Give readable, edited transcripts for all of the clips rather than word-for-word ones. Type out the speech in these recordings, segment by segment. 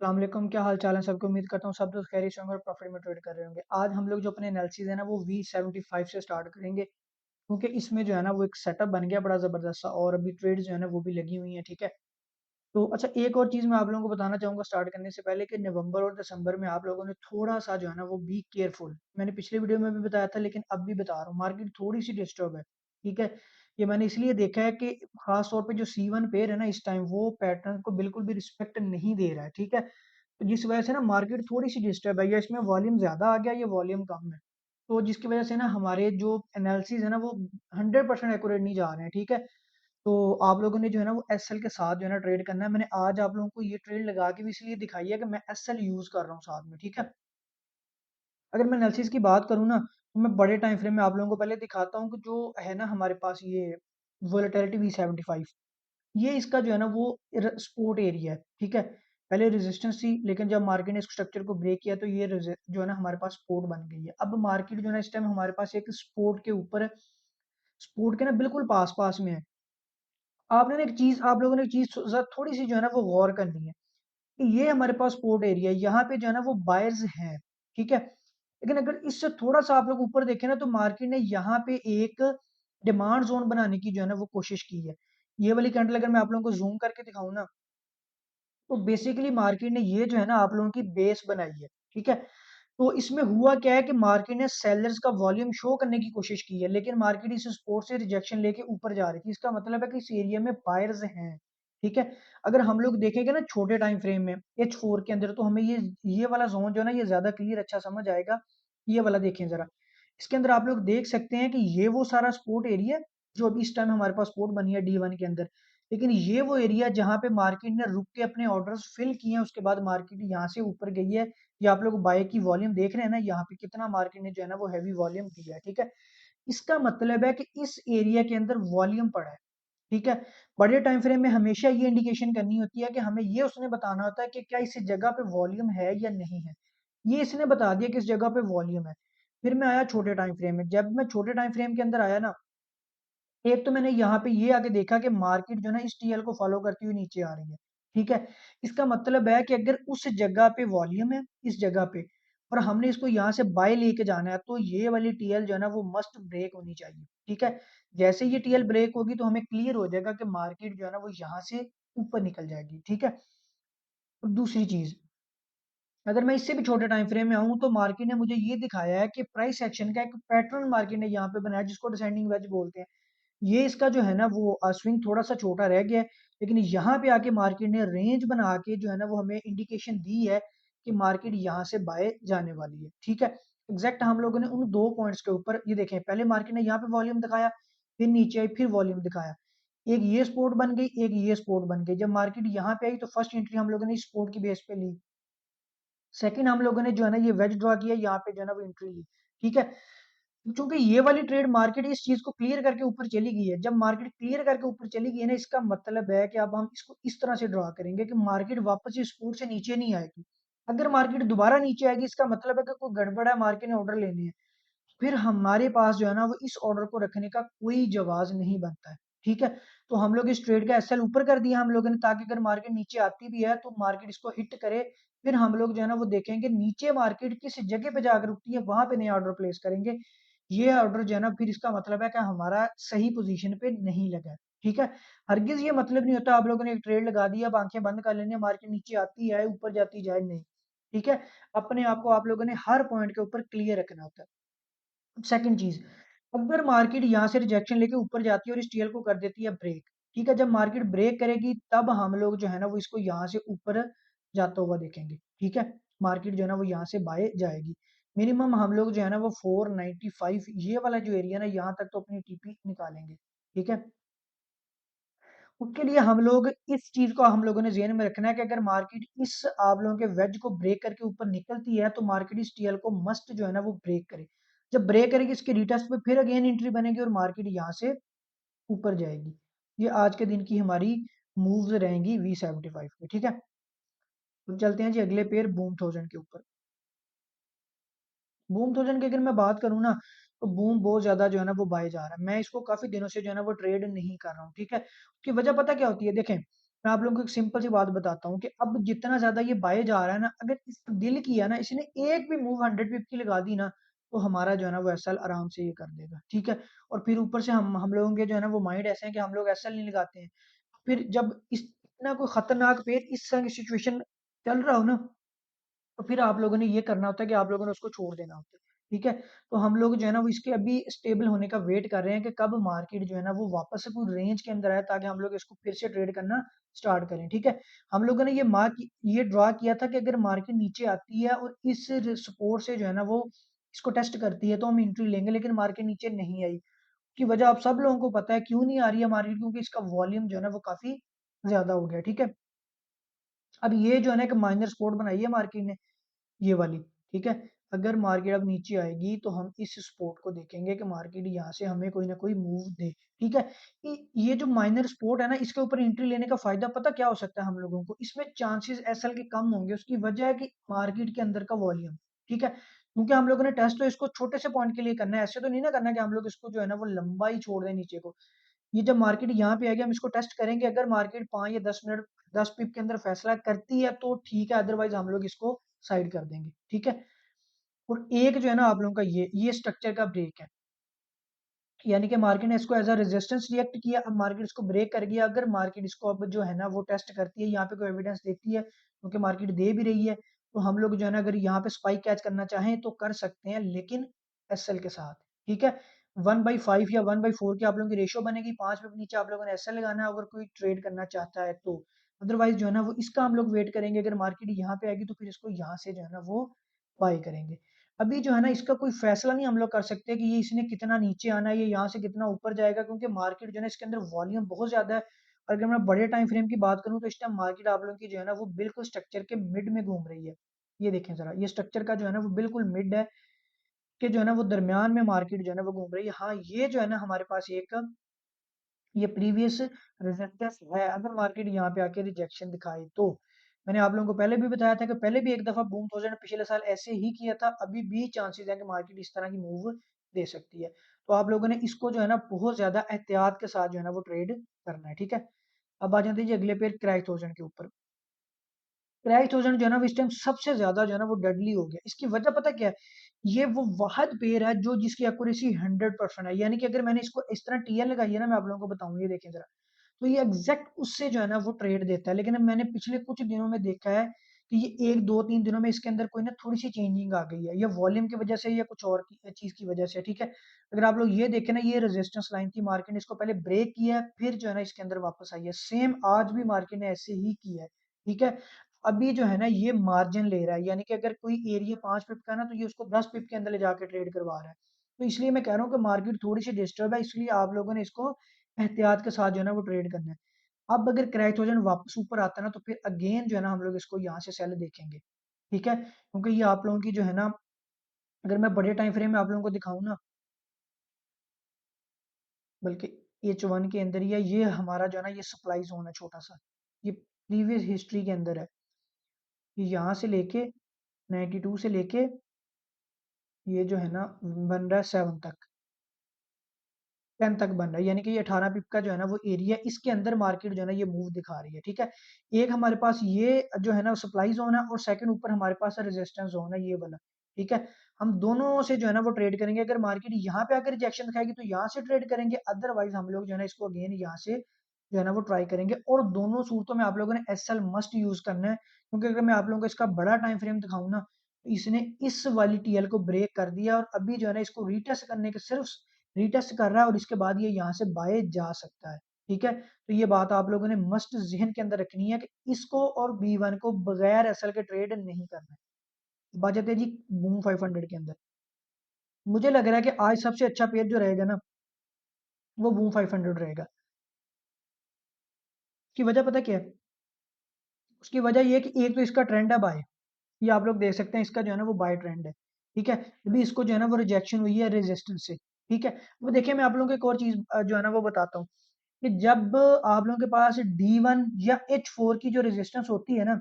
अस्सलाम वालेकुम, क्या हाल चाल है सबको। उम्मीद करता हूँ सब लोग खैरियत से होंगे और प्रॉफिट में ट्रेड कर रहे होंगे। आज हम लोग जो अपने एनालिसिस है ना वो V75 से स्टार्ट करेंगे, क्योंकि इसमें जो है ना वो एक सेटअप बन गया बड़ा ज़बरदस्त सा, और अभी ट्रेड जो है ना वो भी लगी हुई है। ठीक है, तो अच्छा, एक और चीज़ मैं आप लोगों को बताना चाहूँगा स्टार्ट करने से पहले कि नवंबर और दिसंबर में आप लोगों ने थोड़ा सा जो है ना वो बी केयरफुल। मैंने पिछले वीडियो में भी बताया था, लेकिन अब भी बता रहा हूँ, मार्केट थोड़ी सी डिस्टर्ब है। ठीक है, ये मैंने इसलिए देखा है कि खास तौर पे जो C1 पेयर है ना इस टाइम वो पैटर्न को बिल्कुल भी रिस्पेक्ट नहीं दे रहा है। ठीक है, तो जिस वजह से ना मार्केट थोड़ी सी डिस्टर्ब है, या इसमें वॉल्यूम ज़्यादा आ गया या वॉल्यूम कम है, तो जिसकी वजह से ना हमारे जो एनालिसिस है ना वो 100% एक्यूरेट नहीं जा रहे हैं। ठीक है, तो आप लोगों ने जो है ना वो एसएल के साथ जो है ना ट्रेड करना है। मैंने आज आप लोगों को ये ट्रेड लगा के भी इसलिए दिखाई है कि मैं एसएल यूज कर रहा हूँ साथ में। ठीक है, अगर मैं एनालिसिस की बात करूँ ना, तो मैं बड़े टाइम फ्रेम में आप लोगों को पहले दिखाता हूँ कि जो है ना हमारे पास ये वोलेटिलिटी V75, ये इसका जो है ना वो सपोर्ट एरिया है। ठीक है, पहले रेजिस्टेंस थी, लेकिन जब मार्केट ने इस स्ट्रक्चर को ब्रेक किया तो ये जो है ना हमारे पास सपोर्ट बन गई है। अब मार्केट जो है ना इस टाइम हमारे पास एक सपोर्ट के ऊपर है, सपोर्ट के ना बिल्कुल पास पास में है। आपने ना एक चीज, आप लोगों ने एक चीज थोड़ी सी जो है ना वो गौर करनी है कि ये हमारे पास पोर्ट एरिया है, यहाँ पे जो है ना वो बायर्स हैं। ठीक है, लेकिन अगर इससे थोड़ा सा आप लोग ऊपर देखें ना, तो मार्केट ने यहाँ पे एक डिमांड जोन बनाने की जो है ना वो कोशिश की है। ये वाली कैंडल अगर मैं आप लोगों को जूम करके दिखाऊं ना, तो बेसिकली मार्केट ने ये जो है ना आप लोगों की बेस बनाई है। ठीक है, तो इसमें हुआ क्या है कि मार्केट ने सेलर्स का वॉल्यूम शो करने की कोशिश की है, लेकिन मार्केट इस सपोर्ट से रिजेक्शन लेके ऊपर जा रही थी। इसका मतलब है कि इस एरिया में बायर्स हैं। ठीक है, अगर हम लोग देखेंगे ना छोटे टाइम फ्रेम में H4 के अंदर, तो हमें ये वाला जोन जो है ना ये ज्यादा क्लियर अच्छा समझ आएगा। ये वाला देखें जरा, इसके अंदर आप लोग देख सकते हैं कि ये वो सारा सपोर्ट एरिया जो अभी इस टाइम हमारे पास सपोर्ट बनी है D1 के अंदर। लेकिन ये वो एरिया जहाँ पे मार्केट ने रुक के अपने ऑर्डर्स फिल किए हैं, उसके बाद मार्केट यहाँ से ऊपर गई है। ये आप लोग बाय की वॉल्यूम देख रहे हैं ना, यहाँ पे कितना मार्केट ने जो है ना वो हैवी वॉल्यूम दिया है। ठीक है, इसका मतलब है कि इस एरिया के अंदर वॉल्यूम पड़ा है। ठीक है, बड़े टाइम फ्रेम में हमेशा ये इंडिकेशन करनी होती है कि हमें ये उसने बताना होता है कि क्या इस जगह पे वॉल्यूम है या नहीं है। ये इसने बता दिया कि इस जगह पे वॉल्यूम है। फिर मैं आया छोटे टाइम फ्रेम में। जब मैं छोटे टाइम फ्रेम के अंदर आया ना, एक तो मैंने यहाँ पे ये आके देखा कि मार्केट जो है ना इस टीएल को फॉलो करती हुई नीचे आ रही है। ठीक है, इसका मतलब है कि अगर उस जगह पे वॉल्यूम है, इस जगह पे, और हमने इसको यहाँ से बाय लेके जाना है, तो ये वाली टीएल जो है ना वो मस्ट ब्रेक होनी चाहिए। ठीक है, जैसे ये टीएल ब्रेक होगी तो हमें क्लियर हो जाएगा कि मार्केट जो है ना वो यहाँ से ऊपर निकल जाएगी। ठीक है, और दूसरी चीज, अगर मैं इससे भी छोटे टाइम फ्रेम में आऊँ, तो मार्केट ने मुझे ये दिखाया है कि प्राइस एक्शन का एक पैटर्न मार्केट ने यहाँ पे बनाया जिसको डिसेंडिंग वेज बोलते हैं। ये इसका जो है ना वो स्विंग थोड़ा सा छोटा रह गया है, लेकिन यहाँ पे आके मार्केट ने रेंज बना के जो है ना वो हमें इंडिकेशन दी है कि मार्केट यहाँ से बाय जाने वाली है। ठीक है, एग्जैक्ट हम लोगों ने उन दो पॉइंट्स के ऊपर ये देखें, पहले मार्केट ने यहाँ पे वॉल्यूम दिखाया, फिर नीचे आई, फिर वॉल्यूम दिखाया। एक ये सपोर्ट बन गई, एक ये सपोर्ट बन गई। जब मार्केट यहाँ पे आई तो फर्स्ट एंट्री हम लोगों ने सपोर्ट की बेस पे ली, सेकंड हम लोगों ने जो है ना ये वेज ड्रॉ किया, यहाँ पे जो है ना वो एंट्री ली। ठीक है, क्योंकि ये वाली ट्रेड मार्केट इस चीज को क्लियर करके ऊपर चली गई है। जब मार्केट क्लियर करके ऊपर चली गई है ना, इसका मतलब है कि अब हम इसको इस तरह से ड्रॉ करेंगे कि मार्केट वापस इस सपोर्ट से नीचे नहीं आएगी। अगर मार्केट दोबारा नीचे आएगी, इसका मतलब है कि कोई गड़बड़ है, मार्केट ने ऑर्डर लेने हैं। फिर हमारे पास जो है ना वो इस ऑर्डर को रखने का कोई जवाज नहीं बनता है। ठीक है, तो हम लोग इस ट्रेड का एसएल ऊपर कर दिया हम लोगों ने, ताकि अगर मार्केट नीचे आती भी है तो मार्केट इसको हिट करे। फिर हम लोग जो है ना वो देखेंगे नीचे मार्केट किस जगह पे जाकर रुकती है, वहां पे नया ऑर्डर प्लेस करेंगे। ये ऑर्डर जो है ना फिर इसका मतलब है कि हमारा सही पोजीशन पे नहीं लगा है। ठीक है, हरगिज ये मतलब नहीं होता आप लोगों ने एक ट्रेड लगा दिया, अब आंखें बंद कर लेनी है, मार्केट नीचे आती है ऊपर जाती जाए, नहीं। ठीक है, अपने आप को आप लोगों ने हर पॉइंट के ऊपर क्लियर रखना होता है। सेकंड चीज, अगर मार्केट यहाँ से रिजेक्शन लेके ऊपर जाती है और इस टीएल को कर देती है ब्रेक, ठीक है, जब मार्केट ब्रेक करेगी तब हम लोग जो है ना वो इसको यहाँ से ऊपर जाता हुआ देखेंगे। ठीक है, मार्केट जो है ना वो यहाँ से बाय जाएगी। मिनिमम हम लोग जो है ना वो 495 ये वाला जो एरिया ना यहाँ तक तो अपनी टीपी निकालेंगे। ठीक है, उसके लिए हम लोग इस चीज को हम लोगों ने ज़हन में रखना है कि अगर मार्केट इस आप लोगों के वेज को ब्रेक करके ऊपर निकलती है, तो मार्केट इस टीएल को मस्ट जो है ना वो ब्रेक करे। जब ब्रेक करेगी, इसके रिटेस्ट पे फिर अगेन एंट्री बनेगी और मार्केट यहाँ से ऊपर जाएगी। ये आज के दिन की हमारी मूव्स रहेंगी V75 पे। ठीक है, तो चलते हैं जी अगले पेयर बूम थाउजेंड के ऊपर। बूम थाउजेंड की अगर मैं बात करूँ ना, तो बूम बहुत ज्यादा जो है ना वो बाय जा रहा है। मैं इसको काफी दिनों से जो है ना वो ट्रेड नहीं कर रहा हूँ। ठीक है, उसकी वजह पता क्या होती है, देखें, मैं आप लोगों को एक सिंपल सी बात बताता हूँ कि अब जितना ज़्यादा ये बाय जा रहा है ना, अगर इसने डील किया ना, इसने एक भी मूव 100 पिप की लगा दी ना, तो हमारा जो है ना वो एसएल आराम से ये कर देगा, ठीक है? और फिर ऊपर से हम लोगों के जो है ना वो माइंड ऐसे हैं कि हम लोग एसएल नहीं लगाते हैं। फिर जब इस इतना कोई खतरनाक पेड़ इस तरह की सिचुएशन चल रहा हो ना, तो फिर आप लोगों ने ये करना होता है कि आप लोगों ने उसको छोड़ देना होता है, ठीक है? तो हम लोग जो है ना वो इसके अभी स्टेबल होने का वेट कर रहे हैं कि कब मार्केट जो है ना वो वापस से कोई रेंज के अंदर आए, ताकि हम लोग इसको फिर से ट्रेड करना स्टार्ट करें, ठीक है? हम लोगों ने ये ड्रा किया था कि अगर मार्केट नीचे आती है और इस सपोर्ट से जो है ना वो इसको टेस्ट करती है, तो हम एंट्री लेंगे, लेकिन मार्केट नीचे नहीं आई। की वजह आप सब लोगों को पता है क्यों नहीं आ रही है मार्केट, क्योंकि इसका वॉल्यूम जो है ना वो काफी ज्यादा हो गया, ठीक है? अब ये जो है ना एक माइनर सपोर्ट बनाई है मार्केट ने, ये वाली, ठीक है? अगर मार्केट अब नीचे आएगी तो हम इस सपोर्ट को देखेंगे कि मार्केट यहाँ से हमें कोई ना कोई मूव दे, ठीक है? ये जो माइनर सपोर्ट है ना, इसके ऊपर एंट्री लेने का फायदा पता क्या हो सकता है हम लोगों को? इसमें चांसेस एसएल के कम होंगे, उसकी वजह है कि मार्केट के अंदर का वॉल्यूम, ठीक है? क्योंकि हम लोगों ने टेस्ट तो इसको छोटे से पॉइंट के लिए करना है, ऐसे तो नहीं ना करना कि हम लोग इसको जो है ना वो लंबा ही छोड़ दें नीचे को। ये जब मार्केट यहाँ पे आएगी हम इसको टेस्ट करेंगे, अगर मार्केट 5 या 10 मिनट 10 पिप के अंदर फैसला करती है तो ठीक है, अदरवाइज हम लोग इसको साइड कर देंगे, ठीक है? और एक जो है ना आप लोगों का ये स्ट्रक्चर का ब्रेक है, यानी कि मार्केट ने इसको एज अ रेजिस्टेंस रिएक्ट किया, अब मार्केट इसको ब्रेक कर गया। अगर मार्केट इसको अब जो है ना वो टेस्ट करती है, यहाँ पे कोई एविडेंस देती है, क्योंकि मार्केट दे भी रही है, तो हम लोग जो है ना अगर यहाँ पे स्पाइक कैच करना चाहें तो कर सकते हैं, लेकिन एसएल के साथ, ठीक है? 1/5 या 1/4 की आप लोगों की रेशियो बनेगी, 5 पे नीचे आप लोगों ने एसएल लगाना है अगर कोई ट्रेड करना चाहता है तो। अदरवाइज जो है ना वो इसका हम लोग वेट करेंगे, अगर मार्केट यहाँ पे आएगी तो फिर इसको यहाँ से जो है ना वो बाय करेंगे। अभी जो है ना इसका कोई फैसला नहीं हम लोग कर सकते कि ये इसने कितना नीचे आना है, ये यहाँ से कितना ऊपर जाएगा, क्योंकि मार्केट जो है ना इसके अंदर वॉल्यूम बहुत ज्यादा है। और अगर मैं बड़े टाइम फ्रेम की बात करूँ तो इस टाइम मार्केट आप लोगों की जो है ना वो बिल्कुल स्ट्रक्चर के मिड में घूम रही है। ये देखें जरा, ये स्ट्रक्चर का जो है ना वो बिल्कुल मिड है, कि जो है ना वो दरमियान में मार्केट जो है ना वो घूम रही है। हाँ, ये जो है ना हमारे पास एक ये प्रीवियस रेजिस्टेंस है, अगर मार्केट यहाँ पे आके रिजेक्शन दिखाए तो। मैंने आप लोगों को पहले भी बताया था कि पहले भी एक दफा बूम 1000 पिछले साल ऐसे ही किया था, अभी भी चांसेस है कि मार्केट इस तरह की मूव दे सकती है। तो आप लोगों ने इसको जो है ना बहुत ज्यादा एहतियात के साथ जो है ना वो ट्रेड करना है, ठीक है? अब आ जाते हैं जी अगले पेड़ क्रैक 1000 के ऊपर। क्रैश 1000 जो है ना वो इस टाइम सबसे ज्यादा जो है ना वो डेडली हो गया। इसकी वजह पता क्या है? ये वो वाहद पेड़ है जो जिसकी एक्यूरेसी 100% है, यानी कि अगर मैंने इसको इस तरह टीएल लगाई है ना, मैं आप लोगों को बताऊं, ये देखें जरा, तो ये एग्जैक्ट उससे जो है ना वो ट्रेड देता है। लेकिन अब मैंने पिछले कुछ दिनों में देखा है कि ये 1 2 3 दिनों में इसके अंदर कोई ना थोड़ी सी चेंजिंग आ गई है, या वॉल्यूम की वजह से या कुछ और चीज की वजह से, ठीक है? अगर आप लोग ये देखें ना, ये रेजिस्टेंस लाइन थी, मार्केट ने इसको पहले ब्रेक किया है, फिर जो है ना इसके अंदर वापस आई है। सेम आज भी मार्केट ने ऐसे ही किया है, ठीक है? अभी जो है ना ये मार्जिन ले रहा है, यानी कि अगर कोई एरिया 5 पिप का है ना, तो ये उसको 10 पिप के अंदर ले जाकर ट्रेड करवा रहा है। तो इसलिए मैं कह रहा हूँ कि मार्केट थोड़ी सी डिस्टर्ब है, इसलिए आप लोगों ने इसको एहतियात के साथ जो है ना वो ट्रेड करना है। अब अगर क्रैक 1000 वापस ऊपर आता है ना, तो फिर अगेन जो है ना हम लोग इसको यहाँ से सेल देखेंगे, ठीक है? क्योंकि ये आप लोगों की जो है ना, अगर मैं बड़े टाइम फ्रेम में आप लोगों को दिखाऊं ना, बल्कि H1 के अंदर ही है, ये हमारा जो है ना ये सप्लाई जोन है छोटा सा, ये प्रीवियस हिस्ट्री के अंदर है। ये यहाँ से लेके 92 से लेके ये जो है ना बन रहा है 7 तक, 10 तक बन रहा है, यानी कि ये 18 पिप का जो है ना वो एरिया, इसके अंदर मार्केट जो है ना ये मूव दिखा रही है, ठीक है? एक हमारे पास ये जो है ना सप्लाई जोन है, और सेकंड ऊपर हमारे पास रेजिस्टेंस जोन है, ये वाला, ठीक है? हम दोनों से जो है ना वो ट्रेड करेंगे। अगर मार्केट यहाँ पे आकर रिजेक्शन दिखाएगी तो यहाँ से ट्रेड करेंगे, अदरवाइज हम लोग जो है ना इसको अगेन यहाँ से जो है ना वो ट्राई करेंगे। और दोनों सूरतों में आप लोगों ने एसएल मस्ट यूज करना है, क्योंकि अगर मैं आप लोगों को इसका बड़ा टाइम फ्रेम दिखाऊं ना, तो इसने इस वाली टीएल को ब्रेक कर दिया, और अभी जो है ना इसको रीटेस्ट करने के सिर्फ रीटेस्ट कर रहा है, और इसके बाद ये यहाँ से बाय जा सकता है, ठीक है? तो ये बात आप लोगों ने मस्ट जहन के अंदर रखनी है कि इसको और बी वन को बगैर एसएल के ट्रेड नहीं करना है। बात जाते हैं जी बूम 500 के अंदर। मुझे लग रहा है कि आज सबसे अच्छा पेज जो रहेगा ना, वो बूम 500 रहेगा। उसकी वजह पता क्या है? उसकी वजह ये है कि एक तो इसका ट्रेंड है बाय, ये आप लोग देख सकते हैं, इसका जो है ना वो बाय ट्रेंड है, ठीक है? अभी इसको जो है ना वो रिजेक्शन हुई है रेजिस्टेंस से, ठीक है? वो देखिए मैं आप लोगों को एक और चीज जो है ना वो बताता हूँ, कि जब आप लोगों के पास D1 या H4 की जो रेजिस्टेंस होती है ना,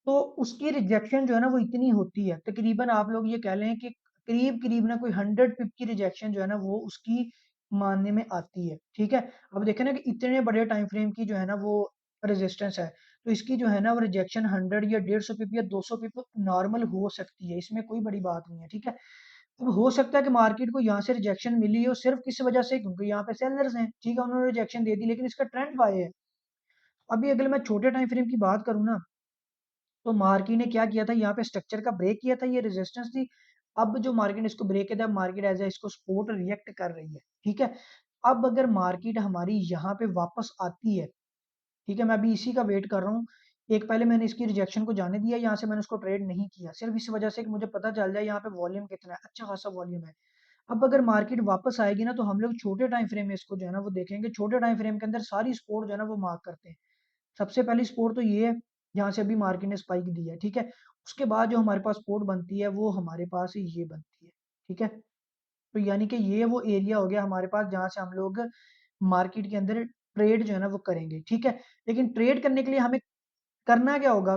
तो उसकी रिजेक्शन जो है ना वो इतनी होती है, तकरीबन आप लोग ये कह लें कि करीब करीब ना कोई 100 पिप की रिजेक्शन जो है ना वो उसकी मानने में आती है, ठीक है? अब देखें ना कि इतने बड़े टाइम फ्रेम की जो है ना वो रेजिस्टेंस है, तो इसकी जो है ना वो रिजेक्शन 100 या 150 पिप या 200 पिप नॉर्मल हो सकती है, इसमें कोई बड़ी बात नहीं है, ठीक है। अब हो सकता है कि मार्केट को यहाँ से रिजेक्शन मिली हो सिर्फ किस वजह से, क्योंकि यहाँ पे सेलर्स हैं, ठीक है, उन्होंने रिजेक्शन दे दी, लेकिन इसका ट्रेंड बाय है। अभी अगर मैं छोटे टाइम फ्रेम की बात करूँ ना, तो मार्केट ने क्या किया था, यहाँ पे स्ट्रक्चर का ब्रेक किया था, ये रेजिस्टेंस थी। अब जो मार्केट ने इसको ब्रेक किया था, मार्केट एज ए इसको सपोर्ट रिएक्ट कर रही है, ठीक है। अब अगर मार्केट हमारी यहाँ पे वापस आती है, ठीक है, मैं अभी इसी का वेट कर रहा हूँ। एक पहले मैंने इसकी रिजेक्शन को जाने दिया, यहाँ से मैंने उसको ट्रेड नहीं किया, सिर्फ इस वजह से कि मुझे पता चल जाए यहाँ पे वॉल्यूम कितना है, अच्छा खासा वॉल्यूम है। अब अगर मार्केट वापस आएगी ना, तो हम लोग छोटे टाइम फ्रेम में इसको जो है ना वो देखेंगे, छोटे टाइम फ्रेम के अंदर सारी सपोर्ट जो है ना वो मार्क करते हैं। सबसे पहली सपोर्ट तो ये है, जहाँ से अभी मार्केट ने स्पाइक दी है, ठीक है। उसके बाद जो हमारे पास सपोर्ट बनती है वो हमारे पास ये बनती है, ठीक है। तो यानी कि ये वो एरिया हो गया हमारे पास जहाँ से हम लोग मार्केट के अंदर ट्रेड जो है ना वो करेंगे, ठीक है। लेकिन ट्रेड करने के लिए हमें करना क्या होगा,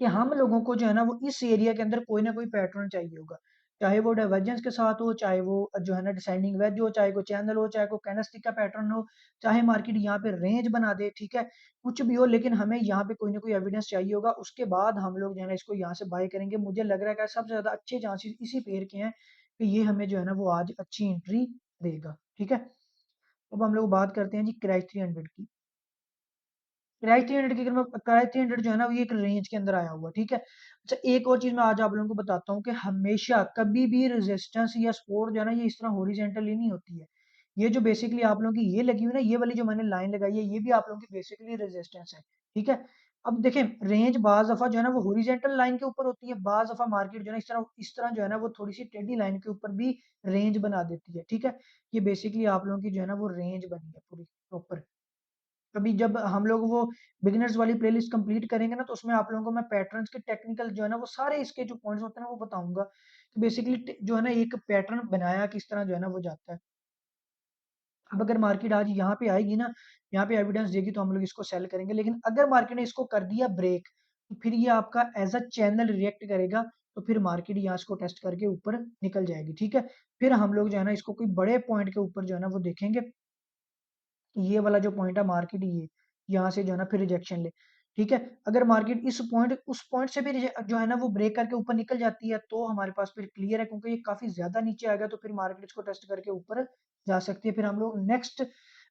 कि हम लोगों को जो है ना वो इस एरिया के अंदर कोई ना कोई पैटर्न चाहिए होगा, चाहे वो डाइवर्जेंस के साथ हो, चाहे वो जो है ना डिसेंडिंग वेज हो, चाहे कोई चैनल हो, चाहे कोई कैंडलस्टिक का पैटर्न हो, चाहे मार्केट यहाँ पे रेंज बना दे, ठीक है, कुछ भी हो, लेकिन हमें यहाँ पे कोई ना कोई एविडेंस चाहिए होगा। उसके बाद हम लोग जो है ना इसको यहाँ से बाय करेंगे। मुझे लग रहा है कि सबसे ज्यादा अच्छे चांसेस इसी पेयर के हैं कि ये हमें जो है ना वो आज अच्छी एंट्री देगा, ठीक है। अब हम लोग बात करते हैं जी क्रैश 300 की। क्रैश 300 की, अगर मैं क्रैश 300 जो है ना वो ये एक रेंज के अंदर आया हुआ, ठीक है। अच्छा, एक और चीज मैं आज आप लोगों को बताता हूँ कि हमेशा कभी भी रेजिस्टेंस या सपोर्ट जो है ना ये इस तरह हॉरिजॉन्टली नहीं होती है। ये जो बेसिकली आप लोगों की ये लगी हुई ना, ये वाली जो मैंने लाइन लगाई है, ये भी आप लोगों की बेसिकली रेजिस्टेंस है, ठीक है। अब देखें, रेंज बाज दफा जो है ना वो हॉरिजॉन्टल लाइन के ऊपर होती है, बाज दफा मार्केट जो है ना इस तरह जो है ना वो थोड़ी सी टेढ़ी लाइन के ऊपर भी रेंज बना देती है, ठीक है। ये बेसिकली आप लोगों की जो है ना वो रेंज बनी है पूरी प्रॉपर। कभी जब हम लोग वो बिगिनर्स वाली प्लेलिस्ट कंप्लीट करेंगे ना, तो उसमें आप लोगों को मैं पैटर्न्स के टेक्निकल जो है ना वो सारे इसके जो पॉइंट्स होते हैं ना वो बताऊंगा, तो बेसिकली जो है ना एक पैटर्न बनाया किस तरह जो है ना वो जाता है। अब अगर मार्केट आज यहाँ पे आएगी ना, यहाँ पे एविडेंस देगी, तो हम लोग इसको सेल करेंगे। लेकिन अगर मार्केट ने इसको कर दिया ब्रेक, तो फिर ये आपका एज अ चैनल रिएक्ट करेगा, तो फिर मार्केट यहाँ इसको टेस्ट करके ऊपर निकल जाएगी, ठीक है। फिर हम लोग जो है ना इसको कोई बड़े पॉइंट के ऊपर जो है ना वो देखेंगे, ये वाला जो पॉइंट है मार्केट, ये यहाँ से जो है ना फिर रिजेक्शन ले, ठीक है। अगर मार्केट इस पॉइंट उस पॉइंट से भी जो है ना वो ब्रेक करके ऊपर निकल जाती है, तो हमारे पास फिर क्लियर है, क्योंकि ये काफी ज्यादा नीचे आ गया, तो फिर मार्केट इसको टेस्ट करके ऊपर जा सकती है। फिर हम लोग नेक्स्ट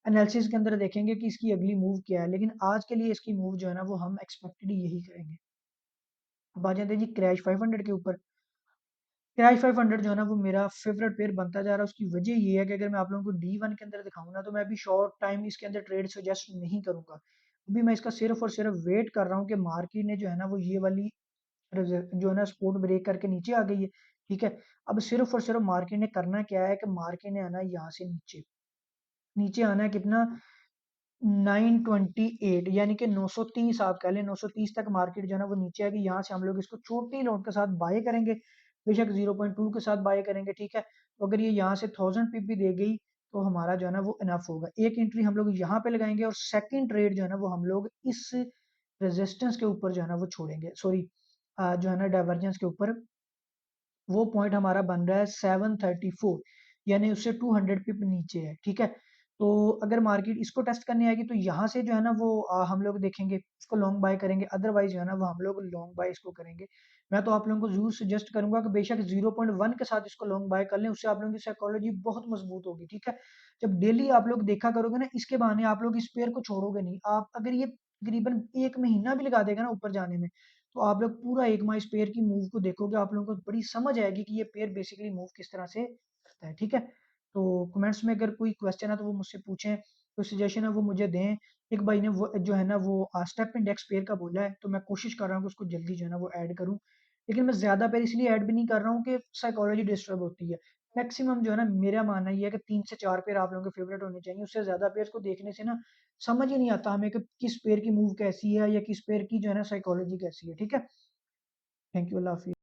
एनालिसिस के अंदर देखेंगे कि इसकी अगली मूव क्या है, लेकिन आज के लिए इसकी मूव जो है ना वो हम एक्सपेक्टेड यही करेंगे। अब आ जाते हैं जी क्रैश 500 के ऊपर। क्रैश 500 जो है ना वो मेरा फेवरेट पेयर बनता जा रहा है। उसकी वजह ये है कि अगर मैं आप लोगों को D1 के अंदर दिखाऊं ना, तो मैं अभी शॉर्ट टाइम इसके अंदर ट्रेड सजेस्ट नहीं करूंगा। अभी मैं इसका सिर्फ और सिर्फ वेट कर रहा हूँ कि मार्केट ने जो है ना वो ये वाली जो है ना सपोर्ट ब्रेक करके नीचे आ गई है, ठीक है। अब सिर्फ और सिर्फ मार्केट ने करना क्या है, कि मार्केट ने आना है यहाँ से नीचे, नीचे आना है कितना, 928, यानी कि 930, आप कह लें 930 तक मार्केट जो है ना वो नीचे आएगी। यहाँ से हम लोग इसको छोटी लॉट के साथ बाय करेंगे, बेशक 0.2 के साथ बाय करेंगे, ठीक है। तो अगर ये यहाँ से 1000 पिप भी दे गई, तो हमारा जो है ना वो इनफ होगा। एक एंट्री हम लोग यहाँ पे लगाएंगे, और सेकंड ट्रेड जो है ना वो हम लोग इस रेजिस्टेंस के ऊपर जो है ना वो छोड़ेंगे, सॉरी जो है ना डाइवर्जेंस के ऊपर। वो पॉइंट हमारा बन रहा है 734, यानी उससे 200 पिप नीचे है, ठीक है। तो अगर मार्केट इसको टेस्ट करने आएगी, तो यहाँ से जो है ना वो हम लोग देखेंगे, इसको लॉन्ग बाय करेंगे, अदरवाइज जो है ना वो हम लोग लॉन्ग बाय इसको करेंगे। मैं तो आप लोगों को जरूर सजेस्ट करूंगा कि बेशक 0.1 के साथ इसको लॉन्ग बाय कर लें, उससे आप लोगों की साइकोलॉजी बहुत मजबूत होगी, ठीक है। जब डेली आप लोग देखा करोगे ना, इसके बहाने आप लोग इस पेयर को छोड़ोगे नहीं। आप अगर ये तकरीबन एक महीना भी लगा देगा ना ऊपर जाने में, तो आप लोग पूरा एक माह इस पेयर की मूव को देखोगे, आप लोगों को बड़ी समझ आएगी कि ये पेयर बेसिकली मूव किस तरह से करता है, ठीक है। तो कमेंट्स में अगर कोई क्वेश्चन है तो वो मुझसे पूछें, कोई सजेशन है वो मुझे दें। एक भाई ने वो जो है ना वो स्टेप इंडेक्स पेयर का बोला है, तो मैं कोशिश कर रहा हूँ कि उसको जल्दी जो है ना वो ऐड करूँ। लेकिन मैं ज्यादा पेयर इसलिए ऐड भी नहीं कर रहा हूँ कि साइकोलॉजी डिस्टर्ब होती है। मैक्सिमम जो है ना मेरा मानना ये है कि 3 से 4 पेयर आप लोगों के फेवरेट होने चाहिए। उससे ज्यादा पेयर को देखने से ना समझ ही नहीं आता हमें कि किस पेयर की मूव कैसी है, या किस पेयर की जो है ना साइकोलॉजी कैसी है, ठीक है। Thank you, Allah Hafiz.